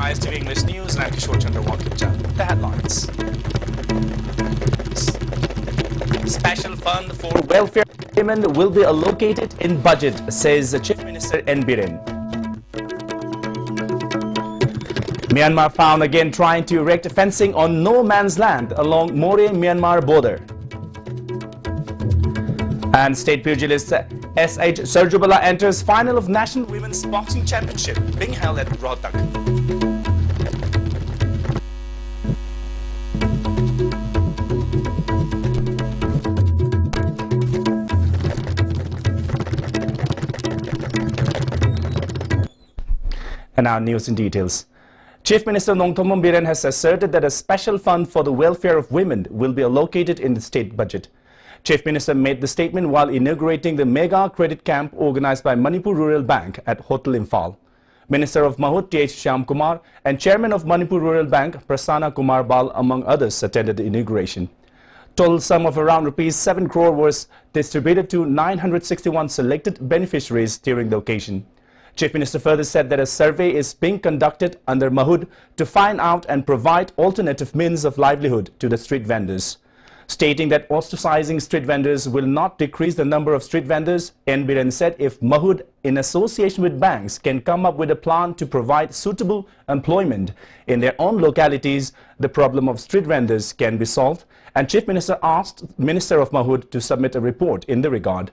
ISTV English News, and I'm Kishore Chandra. The headlines. Special fund for welfare women will be allocated in budget, says Chief Minister N. Biren. Myanmar found again trying to erect fencing on no man's land along Moreh-Myanmar border. And state pugilist S.H. Sarjubala enters final of National Women's Boxing Championship being held at Rohtak. And now news in details. Chief Minister Nongthombam Biren has asserted that a special fund for the welfare of women will be allocated in the state budget. Chief Minister made the statement while inaugurating the mega credit camp organized by Manipur Rural Bank at Hotel Imphal. Minister of Mahut T.H. Shyamkumar and Chairman of Manipur Rural Bank Prasanna Kumar Bal among others attended the inauguration. Total sum of around Rs 7 crore was distributed to 961 selected beneficiaries during the occasion. Chief Minister further said that a survey is being conducted under Mahud to find out and provide alternative means of livelihood to the street vendors. Stating that ostracizing street vendors will not decrease the number of street vendors, N. Biren said if Mahud, in association with banks, can come up with a plan to provide suitable employment in their own localities, the problem of street vendors can be solved, and Chief Minister asked Minister of Mahud to submit a report in the regard.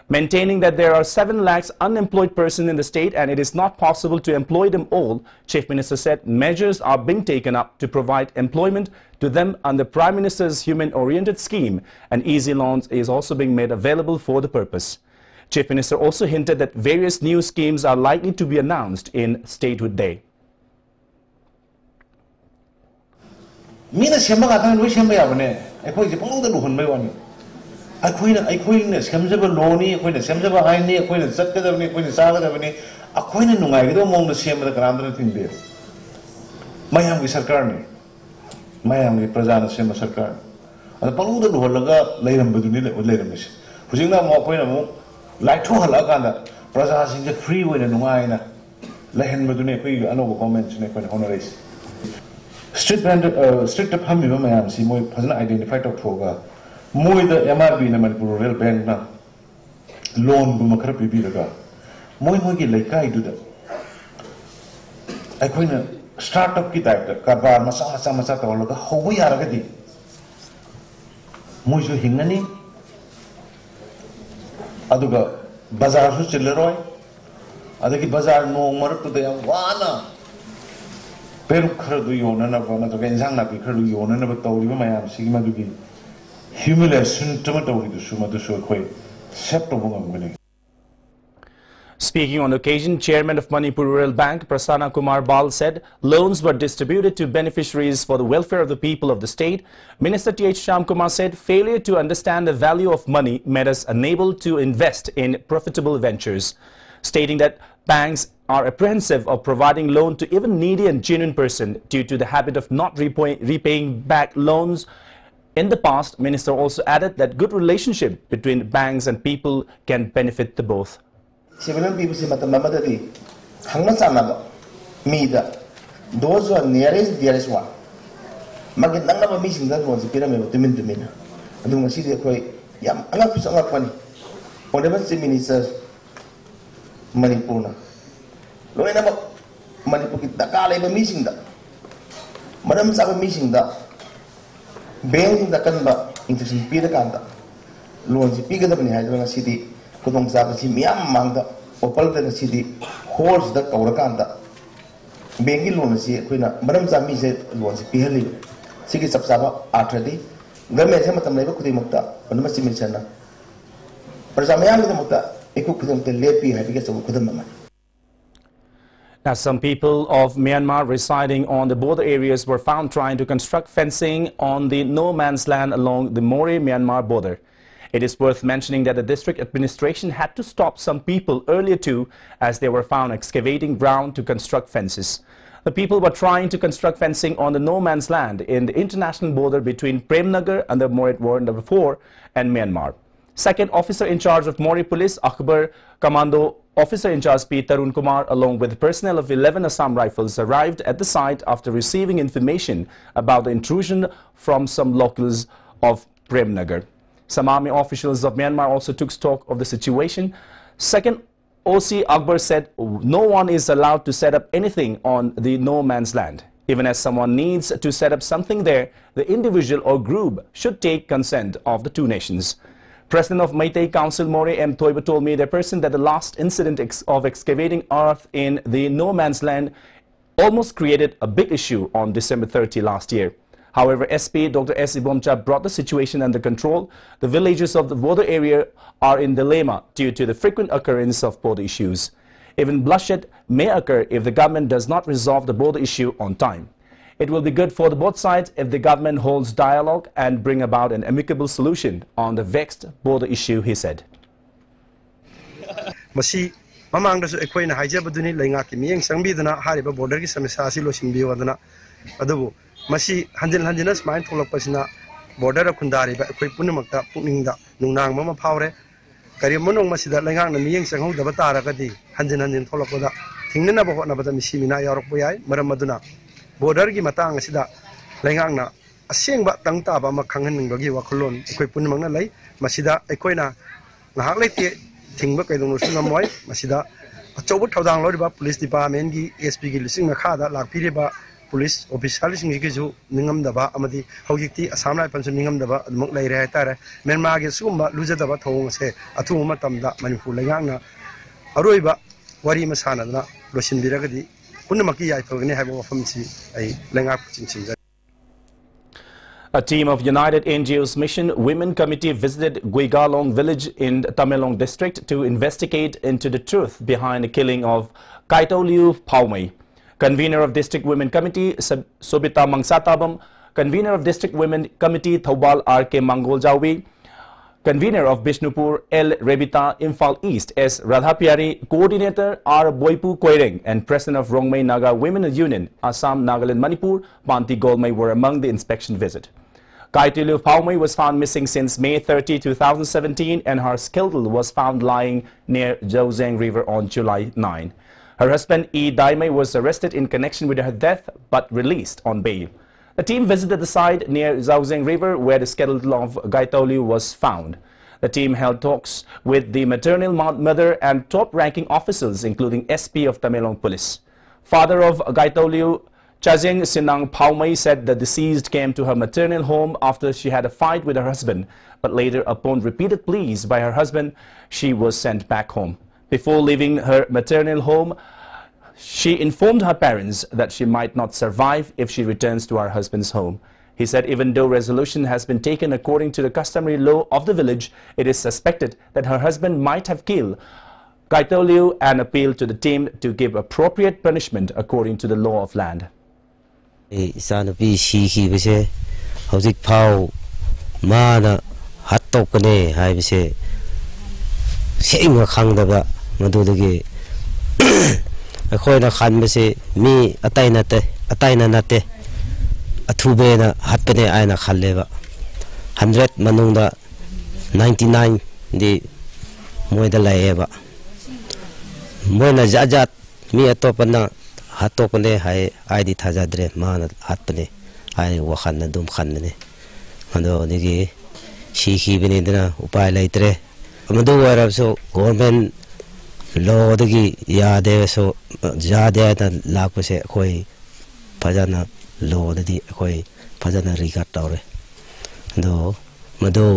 Maintaining that there are 7 lakhs unemployed persons in the state and it is not possible to employ them all, Chief Minister said measures are being taken up to provide employment to them under Prime Minister's human-oriented scheme, and easy loans is also being made available for the purpose. Chief Minister also hinted that various new schemes are likely to be announced in Statehood Day. ꯑꯩꯈꯣꯏꯅ ꯁꯦꯝꯖꯕ ꯂꯣꯅꯤ ꯑꯩꯈꯣꯏꯅ ꯁꯦꯝꯖꯕ ꯍꯥꯏꯅꯤ ꯑꯩꯈꯣꯏꯅ ꯆꯠꯀꯗꯕꯅꯤ ꯑꯩꯈꯣꯏꯅ ꯆꯥꯒꯗꯕꯅꯤ ꯑꯩꯈꯣꯏꯅ ꯅꯨꯡꯉꯥꯏꯒꯗꯕ ꯃꯑꯣꯡꯗ ꯁꯦꯝꯕꯗ ꯀꯅꯥꯝꯇꯅ ꯊꯤꯡꯗꯦ ꯃꯌꯥꯝꯒꯤ ꯁꯔꯀꯥꯔꯅꯤ ꯃꯌꯥꯝꯒꯤ ꯄ꯭ꯔꯖꯥꯅ ꯁꯦꯝꯕ ꯁꯔꯀꯥꯔꯅꯤ ꯑꯗ ꯄꯪꯂꯨꯗ ꯂꯨꯍꯜꯂꯒ ꯂꯩꯔꯝꯕꯗꯨꯅꯤ ꯂꯩꯔꯝꯃꯤꯁꯦ ꯍꯧꯖꯤꯛꯅ ꯑꯃꯨꯛ ꯑꯩꯈꯣꯏꯅ ꯑꯃꯨꯛ ꯂꯥꯏꯊꯣꯛꯍꯜꯂꯛꯑꯀꯥꯟꯗ ꯄ꯭ꯔꯖꯥꯁꯤꯡꯁꯦ ꯐ꯭ꯔꯤ ꯑꯣꯏꯅ ꯅꯨꯡꯉꯥꯏꯅ ꯂꯩꯍꯟꯕꯗꯨꯅꯤ ꯑꯩꯈꯣꯏꯒꯤ ꯑꯅꯧꯕ ꯒꯣꯚꯔꯟꯃꯦꯟꯠꯁꯤꯅ ꯑꯩꯈꯣꯏꯅ ꯍꯣꯠꯅꯔꯛꯏꯁꯦ ꯁ꯭ꯇ꯭ꯔꯤꯠꯇ ꯐꯝꯃꯤꯕ ꯃꯌꯥꯝꯁꯤ ꯃꯣꯏ ꯐꯖꯅ ꯑꯥꯏꯗꯦꯟꯇꯤꯐꯥꯏ ꯇꯧꯊꯣꯛꯑꯒ मोइदा MRB ना मणिपुर रूरल बैंक ना लोन गुम खर पीबीरगा मोइ मोइ लेकाई दुदा अखोइना स्टार्टअप की टाइप कारबार मसा मसा मसा तौलगा हौबो यारगदि मोइसु हिंगनी अदुगा बाजार सु चिल्लरोय अदगी बाजार नो मरतुदा याम वाना पेरु खर दु योनना बना तो इंजांग ना पी खर दु योनना ब तौरिबा मयाम सिगी मदुगी Speaking on the occasion, Chairman of Manipur Rural Bank Prasanna Kumar Bal said loans were distributed to beneficiaries for the welfare of the people of the state. Minister T.H. Shyamkumar said failure to understand the value of money made us unable to invest in profitable ventures, stating that banks are apprehensive of providing loan to even needy and genuine person due to the habit of not repaying back loans. In the past, Minister also added that good relationship between banks and people can benefit the both. Those who are nearest, dearest one. Magit nang na missing that was the pyramid of the Mintumina. And the city of Yam, I'm not so funny. Whatever the ministers Manipuna. Loin about Manipukit, Dakala missing that. Madam Saba missing that. Bank da kan ba interest pi da kan da loan si pi ga da bani ha da city ko dong sa si miam mang da opal da city horse da ka kan da bank loan si koina maram sa mi se loan si pi hali si ki sab sa ba athadi game se matam lai ba khudi mukta onma si mi chana praja mayam da mukta eku khudum te le pi ha bi ga sa khudum ma. Now, some people of Myanmar residing on the border areas were found trying to construct fencing on the no man's land along the Moreh-Myanmar border. It is worth mentioning that the district administration had to stop some people earlier too, as they were found excavating ground to construct fences. The people were trying to construct fencing on the no man's land in the international border between Premnagar under Moreh Ward No. 4 and Myanmar. Second officer in charge of Moreh Police, Akbar Commando Officer in charge P. Tarun Kumar, along with personnel of 11 Assam Rifles, arrived at the site after receiving information about the intrusion from some locals of Premnagar. Some army officials of Myanmar also took stock of the situation. Second OC Akbar said no one is allowed to set up anything on the no man's land. Even as someone needs to set up something there, the individual or group should take consent of the two nations. President of Meitei Council More M. Thoiba told media person that the last incident of excavating earth in the no man's land almost created a big issue on December 30 last year. However, SP Dr. S. Ibomcha brought the situation under control. The villages of the border area are in dilemma due to the frequent occurrence of border issues. Even bloodshed may occur if the government does not resolve the border issue on time. It will be good for the both sides if the government holds dialogue and bring about an amicable solution on the vexed border issue, he said. Mamangdasu equina hijabaduni langaki ming sangbidana hariba border ki samsasi losimbi wadana adabu masi handinas mind tholakpasina border kundari ba ekoi punamakta pukningda nungnang mama phawre karimonong masida langang na miyeng sanghau daba taragadi handin tholakpoda thingnana ba hotna bada misimina yarokpo yai maram maduna border gi matang asida langang na asengba tangta ba makhanghanningbagi wakhulon ekoi punamangna lai masida ekoina ngahak leite thingba kaidong sungamoi masida achobut thodang loriba police department gi SP gi lising makhada lakpiriba police official sing gi ju ningamdaba amadi hojikti Assam Rifles ningamdaba admuk leire haitare Myanmar gi sumba lujadaba thong se athu matamda Manipur lengangna aroiba wari masana na losinbiragadi punamaki yaifagni haibo wafamsi ai lengak chinchin. A team of United NGOs Mission Women Committee visited Guigalong village in Tamenglong district to investigate into the truth behind the killing of Kaitoliu Paumei. Convener of District Women Committee Sobita Mangsatabam, Convener of District Women Committee Thobal R.K. Mangoljawi, Convener of Bishnupur L. Rebita Imphal East S. Radhapiari, Coordinator R. Boipu Koireng, and President of Rongmei Naga Women's Union, Assam, Nagaland, Manipur, Banti Golmei were among the inspection visit. Kaitoliu Paumei was found missing since May 30, 2017, and her skeleton was found lying near Jauzeng River on July 9. Her husband E. Daimei was arrested in connection with her death but released on bail. The team visited the site near Jauzeng River where the skeleton of Kaitoliu was found. The team held talks with the maternal mother and top-ranking officials, including SP of Tamenglong Police. Father of Kaitoliu, Chazeng Sinang Paumei, said the deceased came to her maternal home after she had a fight with her husband, but later, upon repeated pleas by her husband, she was sent back home. Before leaving her maternal home, she informed her parents that she might not survive if she returns to her husband's home. He said even though resolution has been taken according to the customary law of the village, it is suspected that her husband might have killed Kaitoliu and appealed to the team to give appropriate punishment according to the law of land. Isanupi shi bise hauzik phau mana hattokane hai bise seinga khangdaba madudagi akhoina khanbase mi ataina nate athubena hatpane aina khalleba 100 manungda 99 di moida laeba moina jajat mi atopana hatokane hai aidi thajadre mana hatpane ai wakhanna dum khanne ando digi shi bini dina upai laitre amadu warabso government law dagi yade so jade ta lakpase koi phajana law dadi koi phajana regard tawre ando madu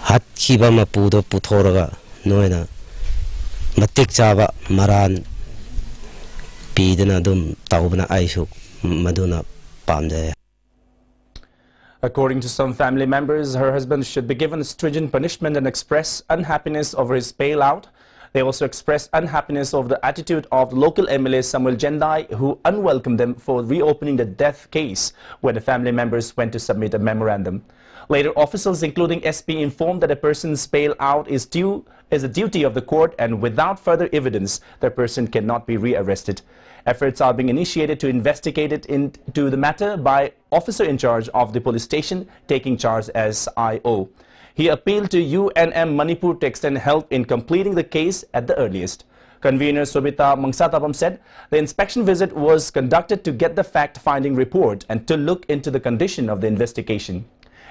hat khiba mapu do puthoraga noina matik chaba maran According to some family members, her husband should be given stringent punishment and express unhappiness over his bailout. They also expressed unhappiness over the attitude of local MLA Samuel Jendai, who unwelcomed them for reopening the death case when the family members went to submit a memorandum. Later, officials including SP informed that a person's bailout is a duty of the court, and without further evidence, the person cannot be rearrested. Efforts are being initiated to investigate into the matter by officer in charge of the police station taking charge as IO. He appealed to UNM Manipur to extend help in completing the case at the earliest. Convener Sobita Mangsatapam said the inspection visit was conducted to get the fact-finding report and to look into the condition of the investigation.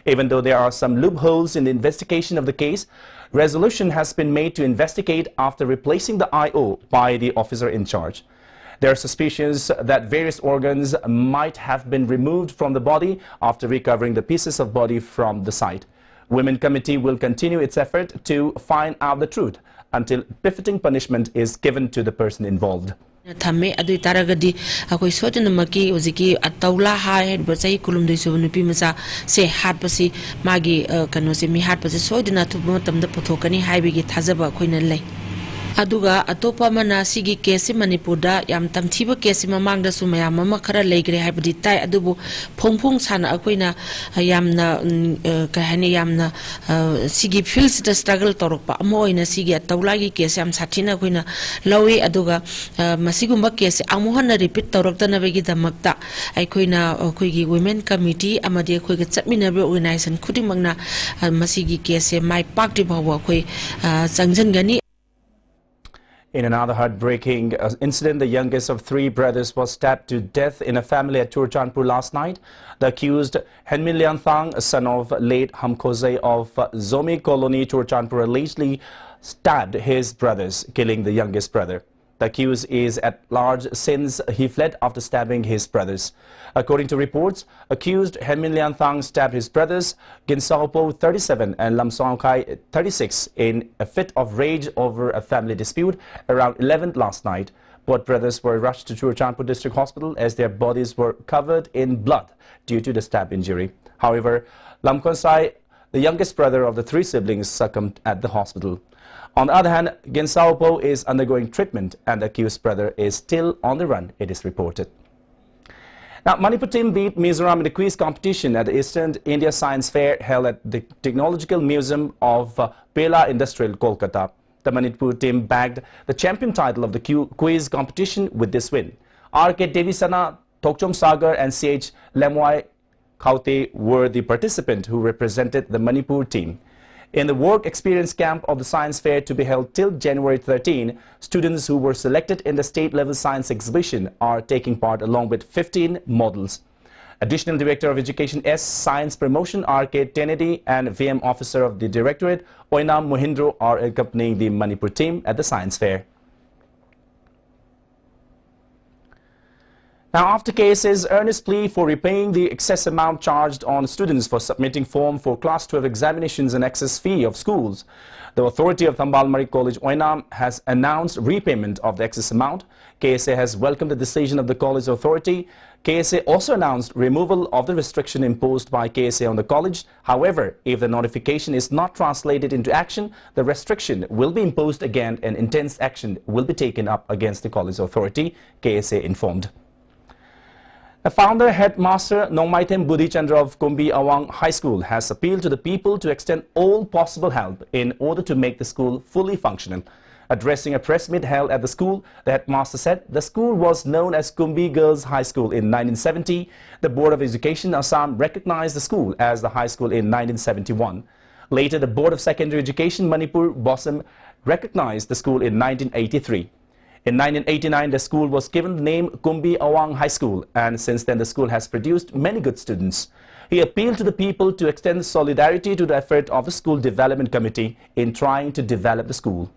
Even though there are some loopholes in the investigation of the case, resolution has been made to investigate after replacing the IO by the officer in charge. There are suspicions that various organs might have been removed from the body after recovering the pieces of body from the site. Women Committee will continue its effort to find out the truth until befitting punishment is given to the person involved. Thame adu taragadi akoi sotna maki oziki atawla ha head bachai kulum desu nupi masa se hat pasi magi kano se mi hat pasi soidna thubo tamda puthokani haibigi thajaba khoina lei aduga atopa mana sigi kesi manipurda yam tamthiba kesi mamangda sumaya mama khara leigre haibdi tai adubu phongphong sana akoina yamna kahani yamna sigi feels the struggle torokpa amoina sigi atawlagi kesi am sathina koina lawi aduga masigumba kesi amohana repeat torokdana begi damakta aikoina akoigi women committee amadi akoiga chatminabe organization khudimangna masigi kesi mai pakti bawa akoi changjangani. In another heartbreaking incident, the youngest of three brothers was stabbed to death in a family at Churachandpur last night. The accused, Henmin Lianthang, son of late Hamkozai of Zomi Colony, Churachandpur, allegedly stabbed his brothers, killing the youngest brother. The accused is at large since he fled after stabbing his brothers. According to reports, accused Henmin Lianthang stabbed his brothers Ginsaopo 37 and Lam Songkai 36 in a fit of rage over a family dispute around 11 last night. Both brothers were rushed to Churachandpur District Hospital as their bodies were covered in blood due to the stab injury. However, Lam Konsai, the youngest brother of the three siblings, succumbed at the hospital. On the other hand, Ginsaopo is undergoing treatment and the accused brother is still on the run, it is reported. Now, Manipur team beat Mizoram in the quiz competition at the Eastern India Science Fair held at the Technological Museum of Bela Industrial, Kolkata. The Manipur team bagged the champion title of the quiz competition with this win. R.K. Devisana, Tokchom Sagar and C.H. Lemwai Kaute were the participants who represented the Manipur team. In the work experience camp of the science fair to be held till January 13, students who were selected in the state-level science exhibition are taking part along with 15 models. Additional Director of Education S Science Promotion R.K. Kennedy and VM Officer of the Directorate Oinam Mohindro are accompanying the Manipur team at the science fair. Now, after KSA's earnest plea for repaying the excess amount charged on students for submitting form for Class 12 examinations and excess fee of schools, the authority of Thambalmari College Oinam has announced repayment of the excess amount. KSA has welcomed the decision of the college authority. KSA also announced removal of the restriction imposed by KSA on the college. However, if the notification is not translated into action, the restriction will be imposed again and intense action will be taken up against the college authority, KSA informed. The founder headmaster Nongmaitem Budichandra of Kumbi Awang High School has appealed to the people to extend all possible help in order to make the school fully functional. Addressing a press meet held at the school, the headmaster said the school was known as Kumbi Girls High School in 1970. The Board of Education Assam recognized the school as the high school in 1971. Later, the Board of Secondary Education Manipur BOSM recognized the school in 1983. In 1989, the school was given the name Kumbi Awang High School, and since then the school has produced many good students. He appealed to the people to extend solidarity to the effort of the School Development Committee in trying to develop the school.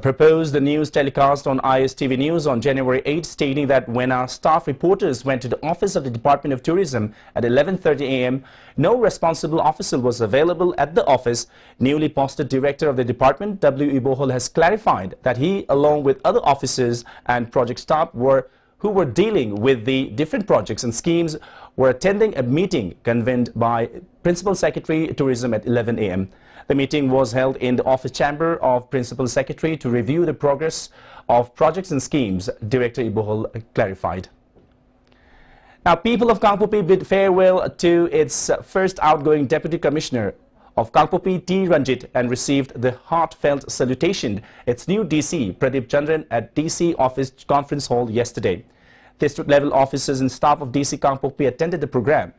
Proposed the news telecast on ISTV News on January 8, stating that when our staff reporters went to the office of the Department of Tourism at 11:30 a.m., no responsible officer was available at the office. Newly posted Director of the Department, W. Ibohol, has clarified that he, along with other officers and project staff who were dealing with the different projects and schemes, were attending a meeting convened by Principal Secretary Tourism at 11 a.m. The meeting was held in the office chamber of Principal Secretary to review the progress of projects and schemes, Director Ibohol clarified. Now, people of Kangpopi bid farewell to its first outgoing Deputy Commissioner of Kangpokpi T. Ranjit and received the heartfelt salutation its new DC, Pradeep Chandran, at DC Office Conference Hall yesterday. District-level officers and staff of DC Kangpokpi attended the program.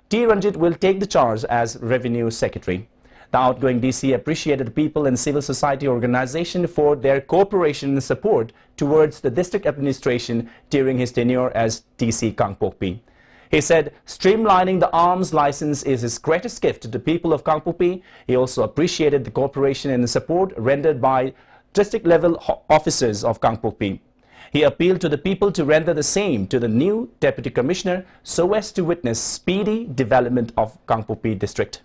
T. Ranjit will take the charge as Revenue Secretary. The outgoing DC appreciated the people and civil society organization for their cooperation and support towards the district administration during his tenure as DC Kangpokpi. He said streamlining the arms license is his greatest gift to the people of Kangpokpi. He also appreciated the cooperation and support rendered by district-level officers of Kangpokpi. He appealed to the people to render the same to the new Deputy Commissioner so as to witness speedy development of Kangpokpi district.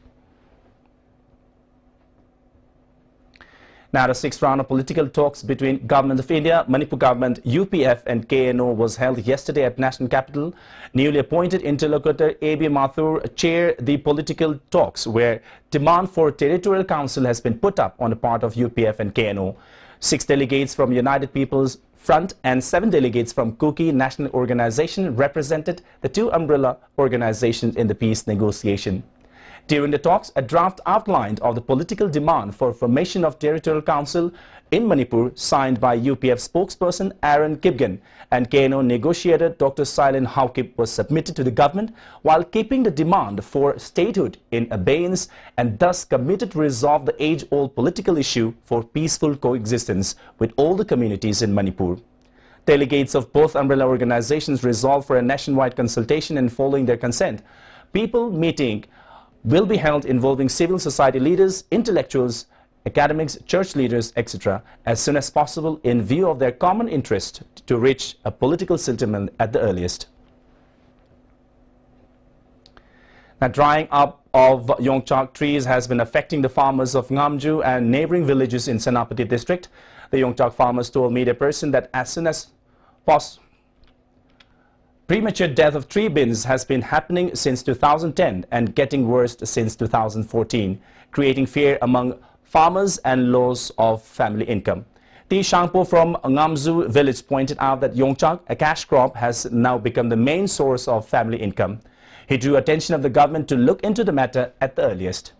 Now, the sixth round of political talks between Government of India, Manipur Government, UPF and KNO was held yesterday at National Capital. Newly appointed interlocutor A.B. Mathur chaired the political talks where demand for territorial council has been put up on the part of UPF and KNO. 6 delegates from United People's Front and 7 delegates from Kuki National Organization represented the 2 umbrella organizations in the peace negotiation. During the talks, a draft outline of the political demand for formation of Territorial Council in Manipur signed by UPF spokesperson Aaron Kipgen and KNO negotiator Dr. Silent Haukip was submitted to the government while keeping the demand for statehood in abeyance and thus committed to resolve the age-old political issue for peaceful coexistence with all the communities in Manipur. Delegates of both umbrella organizations resolved for a nationwide consultation and following their consent, people meeting will be held involving civil society leaders, intellectuals, academics, church leaders, etc. as soon as possible in view of their common interest to reach a political settlement at the earliest. Now, drying up of Yongchak trees has been affecting the farmers of Ngamju and neighboring villages in Senapati district. The Yongchak farmers told media person that as soon as possible, premature death of tree bins has been happening since 2010 and getting worse since 2014, creating fear among farmers and loss of family income. T. Shangpo from Ngamzu village pointed out that Yongchak, a cash crop, has now become the main source of family income. He drew attention of the government to look into the matter at the earliest.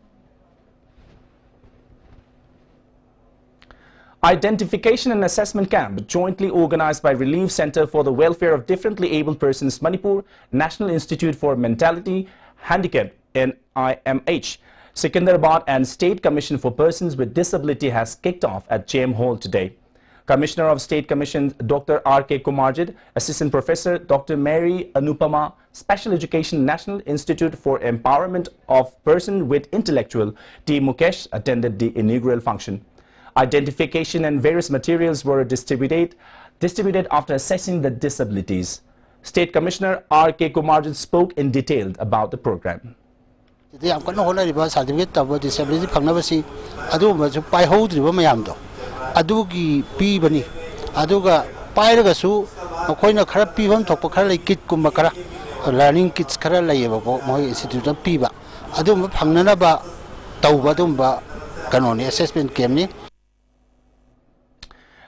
Identification and Assessment Camp jointly organized by Relief Center for the Welfare of Differently Abled Persons Manipur, National Institute for Mentality Handicapped NIMH, Secunderabad and State Commission for Persons with Disability has kicked off at JM Hall today. Commissioner of State Commission Dr. R.K. Kumarjit, Assistant Professor Dr. Mary Anupama, Special Education National Institute for Empowerment of Person with Intellectual T. Mukesh attended the inaugural function. Identification and various materials were distributed after assessing the disabilities. State Commissioner R.K. Kumarjit spoke in detail about the program. Learning kits khara layeba mo institute of piba adum phangnana ba tawba dum ba kanoni assessment camp.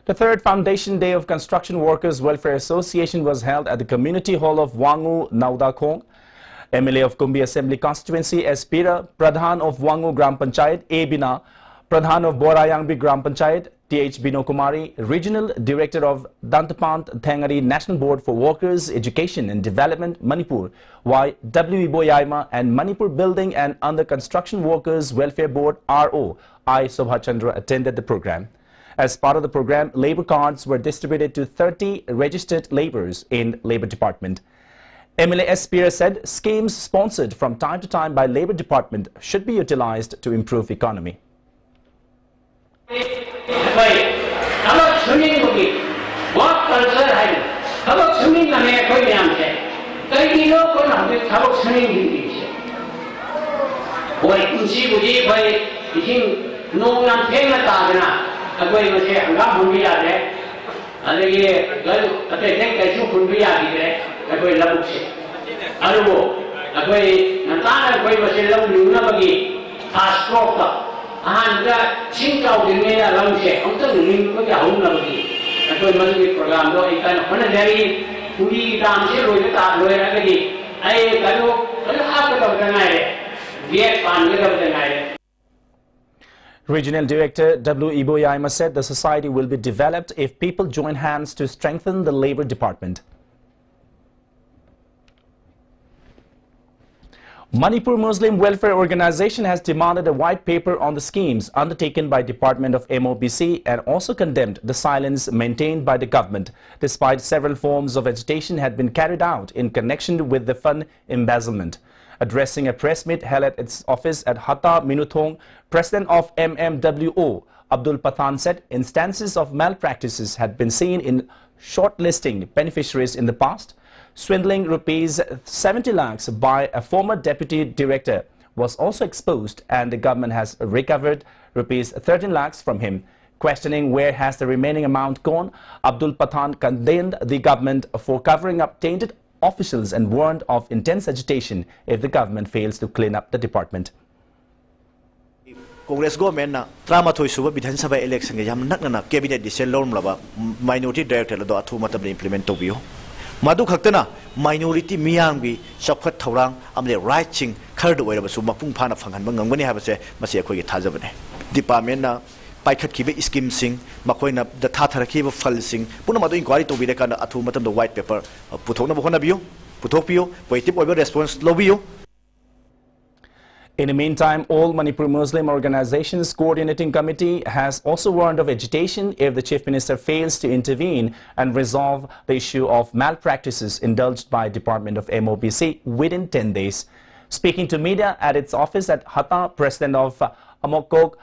The third Foundation Day of Construction Workers Welfare Association was held at the Community Hall of Wangu Naudakong. MLA of Kumbi Assembly Constituency Espira, Pradhan of Wangu Gram Panchayat A. Bina, Pradhan of Borayangbi Gram Panchayat T.H. Bino Kumari, Regional Director of Dantapant Thangari National Board for Workers, Education and Development Manipur Y. W. Boyaima and Manipur Building and Under Construction Workers Welfare Board RO I. Sobhachandra attended the program. As part of the program, labor cards were distributed to 30 registered laborers in Labor Department. MLA Espira said schemes sponsored from time to time by Labor Department should be utilized to improve economy. अकोई में से अंगाम भूमि आते हैं अरे ये गल अते थे कैसे भूमि आती है अकोई लबुक से अरे वो अकोई नताना अकोई में से लबुक न्यूना बगी फास्ट्रोक का आहांगा चिंकाउ दिन में या लंग से हम तो न्यून को क्या हों लबगी अकोई मज़बूत प्रोग्राम दो एक kan होने जारी पूरी दाम से रोज़ तार रोज़ रखी ऐ करो कल हाथ का बताना है ये पान के का बताना है Regional Director W. Iboyaima said the society will be developed if people join hands to strengthen the Labour Department. Manipur Muslim Welfare Organization has demanded a white paper on the schemes undertaken by Department of MOBC and also condemned the silence maintained by the government, despite several forms of agitation had been carried out in connection with the fund embezzlement. Addressing a press meet held at its office at Hatta Minuthong, President of MMWO, Abdul Pathan said instances of malpractices had been seen in shortlisting beneficiaries in the past. Swindling rupees 70 lakhs by a former deputy director was also exposed, and the government has recovered rupees 13 lakhs from him. Questioning where has the remaining amount gone, Abdul Pathan condemned the government for covering up tainted officials and warned of intense agitation if the government fails to clean up the department. Congress government na Trama Suba Bidhan Sabha election yam nakna cabinet decision loan laba minority director do athu matam implement to bio. Madu Haktana, minority Miangbi, Shopkat Taurang, Amle Writing, Kurd away of Sumapung Pan of Hangan, when you have a say, Masia Tazabane. Department Paikat Kibe Skim Sing, Makoina, the Tataraki of Falsing, Punamado inquiry to be the kind of Atumatam the white paper, Putona Bonabio, Putopio, waiting over response, Lobio. In the meantime, all Manipur Muslim Organizations Coordinating Committee has also warned of agitation if the Chief Minister fails to intervene and resolve the issue of malpractices indulged by Department of MOBC within 10 days. Speaking to media at its office at Hatta, President of Amokok,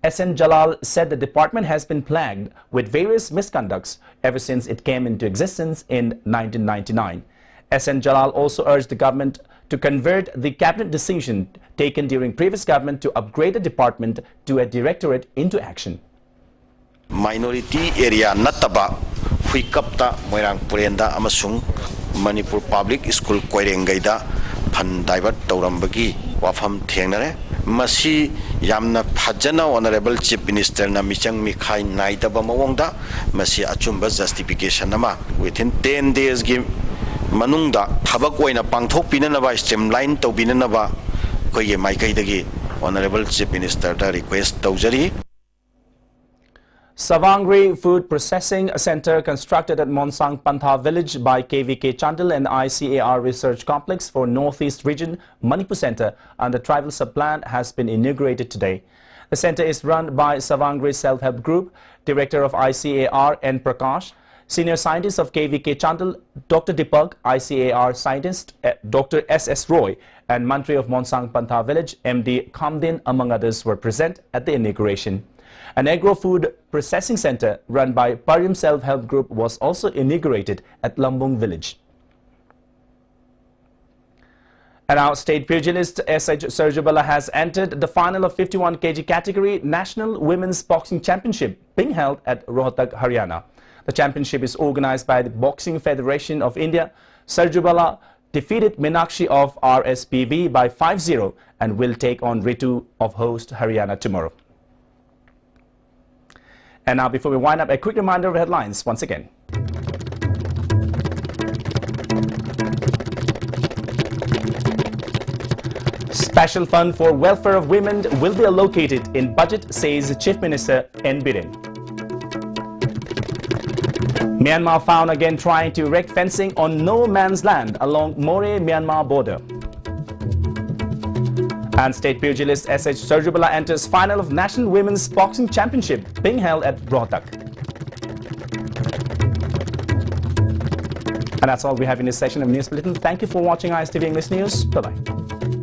SN Jalal said the department has been plagued with various misconducts ever since it came into existence in 1999. SN Jalal also urged the government to convert the cabinet decision taken during previous government to upgrade the department to a directorate into action. Minority area Nataba, Huikapta, Moirang Purenda, Amasung, Manipur Public School Koirengaida, Pan Divert Taurambagi, Wafam Tianare, Masi Yamna Pajana, Honorable Chief Minister Namichang Mikai Naidaba Mawonda, Masi Achumba justification nama within 10 days give Manungda, Tabakoina Pangtok Pinanaba, streamline to Binanaba, Koye Maikaidagi, Honorable Chief Minister, the request Taujari. Savangri Food Processing Center, constructed at Monsang Pantha village by KVK Chandal and ICAR Research Complex for Northeast Region Manipur Center under Tribal Subplan, has been inaugurated today. The center is run by Savangri Self-Help Group, Director of ICAR N. Prakash, Senior Scientist of KVK Chandal, Dr. Deepak, ICAR Scientist, Dr. S.S. Roy, and Mantri of Monsang Pantha Village, MD Kamdin, among others, were present at the inauguration. An agro-food processing center run by Parium Self-Help Group was also inaugurated at Lambung Village. And our state pugilist S.H. Surjubala has entered the final of 51 kg category National Women's Boxing Championship being held at Rohtak, Haryana. The championship is organized by the Boxing Federation of India. Surjubala defeated Meenakshi of RSPV by 5-0 and will take on Ritu of host Haryana tomorrow. And now, before we wind up, a quick reminder of headlines once again. Special fund for welfare of women will be allocated in budget, says Chief Minister N. Biren. Myanmar found again trying to erect fencing on no man's land along Moreh-Myanmar border. And state pugilist S.H. Surjubala enters final of National Women's Boxing Championship being held at Rohtak. And that's all we have in this session of News Bulletin. Thank you for watching ISTV English News. Bye-bye.